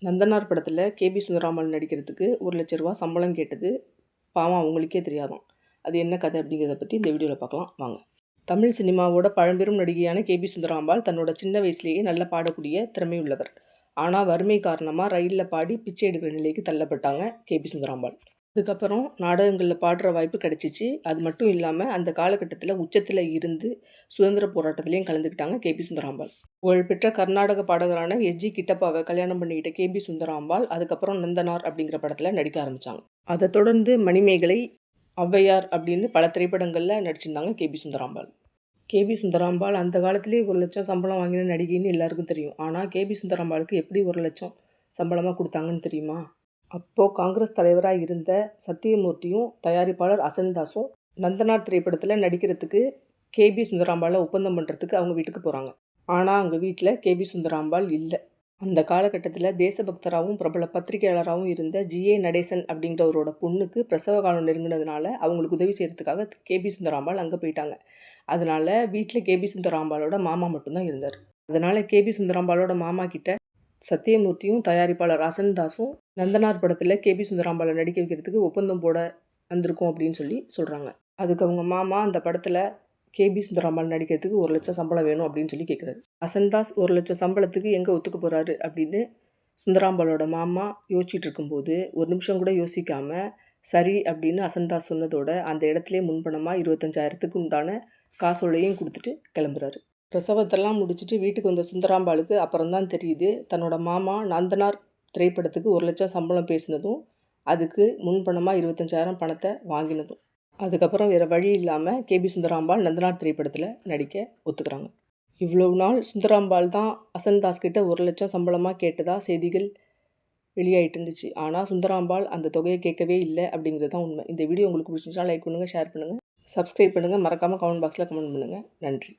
நந்தனார் படத்தில் கேபி சுந்தராம்பாள் நடிக்கிறதுக்கு ரூ. 1,00,000 சம்பளம் கேட்டது பாவம் அவங்களுக்கே தெரியாதாம். அது என்ன கதை அப்படிங்கிறத பற்றி இந்த வீடியோவில் பார்க்கலாம் வாங்க. தமிழ் சினிமாவோட பழம்பெரும் நடிகையான கேபி சுந்தராம்பாள் தன்னோட சின்ன வயசுலேயே நல்லா பாடக்கூடிய திறமை உள்ளவர். ஆனால் வறுமை காரணமாக ரயிலில் பாடி பிச்சை எடுக்கிற நிலைக்கு தள்ளப்பட்டாங்க கேபி சுந்தராம்பாள். அதுக்கப்புறம் நாடகங்களில் பாடுற வாய்ப்பு கிடைச்சிச்சு. அது மட்டும் இல்லாமல் அந்த காலகட்டத்தில் உச்சத்தில் இருந்து சுதந்திர போராட்டத்திலையும் கலந்துக்கிட்டாங்க கேபி சுந்தராம்பாள். புகழ்பெற்ற கர்நாடக பாடகரான எஸ்.ஜி. கிட்டப்பாவை கல்யாணம் பண்ணிக்கிட்ட கேபி சுந்தராம்பாள் அதுக்கப்புறம் நந்தனார் அப்படிங்கிற படத்தில் நடிக்க ஆரம்பித்தாங்க. அதை தொடர்ந்து மணிமேகலை, ஔவையார் அப்படின்னு பல திரைப்படங்களில் நடிச்சிருந்தாங்க கேபி சுந்தராம்பாள். கேபி சுந்தராம்பாள் அந்த காலத்திலே 1,00,000 சம்பளம் வாங்கின நடிகைன்னு எல்லாருக்கும் தெரியும். ஆனால் கேபி சுந்தராம்பாளுக்கு எப்படி 1,00,000 சம்பளமாக கொடுத்தாங்கன்னு தெரியுமா? அப்போது காங்கிரஸ் தலைவராக இருந்த சத்தியமூர்த்தியும் தயாரிப்பாளர் அசன்தாஸும் நந்தனார் திரைப்படத்தில் நடிக்கிறதுக்கு கேபி சுந்தராம்பாளை ஒப்பந்தம் பண்ணுறதுக்கு அவங்க வீட்டுக்கு போகிறாங்க. ஆனால் அவங்க வீட்டில் கேபி சுந்தராம்பாள் இல்லை. அந்த காலகட்டத்தில் தேசபக்தராகவும் பிரபல பத்திரிகையாளராகவும் இருந்த ஜி.ஏ. நடேசன் அப்படிங்கிறவரோட பொண்ணுக்கு பிரசவ காலம் நெருங்கினதுனால அவங்களுக்கு உதவி செய்கிறதுக்காக கேபி சுந்தராம்பாள் அங்கே போயிட்டாங்க. அதனால் வீட்டில் கேபி சுந்தராம்பாளோட மாமா மட்டும்தான் இருந்தார். அதனால் கேபி சுந்தராம்பாளோட மாமா கிட்ட சத்தியமூர்த்தியும் தயாரிப்பாளர் அசன்தாஸும் நந்தனார் படத்தில் கேபி சுந்தராம்பாளை நடிக்க வைக்கிறதுக்கு ஒப்பந்தம் போட வந்திருக்கோம் அப்படின்னு சொல்கிறாங்க. அதுக்கு அவங்க மாமா அந்த படத்தில் கேபி சுந்தராம்பாள் நடிக்கிறதுக்கு 1,00,000 சம்பளம் வேணும் அப்படின்னு சொல்லி கேட்குறாரு. அசன்தாஸ் 1,00,000 சம்பளத்துக்கு எங்கே ஒத்துக்க போகிறாரு அப்படின்னு சுந்தராம்பாளோட மாமா யோசிச்சுட்டு இருக்கும்போது ஒரு நிமிஷம் கூட யோசிக்காமல் சரி அப்படின்னு அசன்தாஸ் சொன்னதோட அந்த இடத்துல முன்பணமாக 25,000க்கு உண்டான காசோலையும் கொடுத்துட்டு கிளம்புறாரு. பிரசவத்தெல்லாம் முடிச்சுட்டு வீட்டுக்கு வந்த சுந்தராம்பாளுக்கு அப்புறம்தான் தெரியுது தன்னோட மாமா நந்தனார் திரைப்படத்துக்கு 1,00,000 சம்பளம் பேசினதும் அதுக்கு முன்பணமாக 25,000 பணத்தை வாங்கினதும். அதுக்கப்புறம் வேறு வழி இல்லாமல் கேபி சுந்தராம்பாள் நந்தனார் திரைப்படத்தில் நடிக்க ஒத்துக்கிறாங்க. இவ்வளவு நாள் சுந்தராம்பாள் தான் அசன்தாஸ் கிட்ட 1,00,000 சம்பளமாக கேட்டதா செய்திகள் வெளியாகிட்டு இருந்துச்சு. ஆனால் சுந்தராம்பாள் அந்த தொகையை கேட்கவே இல்லை அப்படிங்கிறது தான் உண்மை. இந்த வீடியோ உங்களுக்கு பிடிச்சிருந்துச்சா லைக் பண்ணுங்கள், ஷேர் பண்ணுங்கள், சப்ஸ்கிரைப் பண்ணுங்கள், மறக்காமல் கமெண்ட் பாக்ஸில் கமெண்ட் பண்ணுங்கள். நன்றி.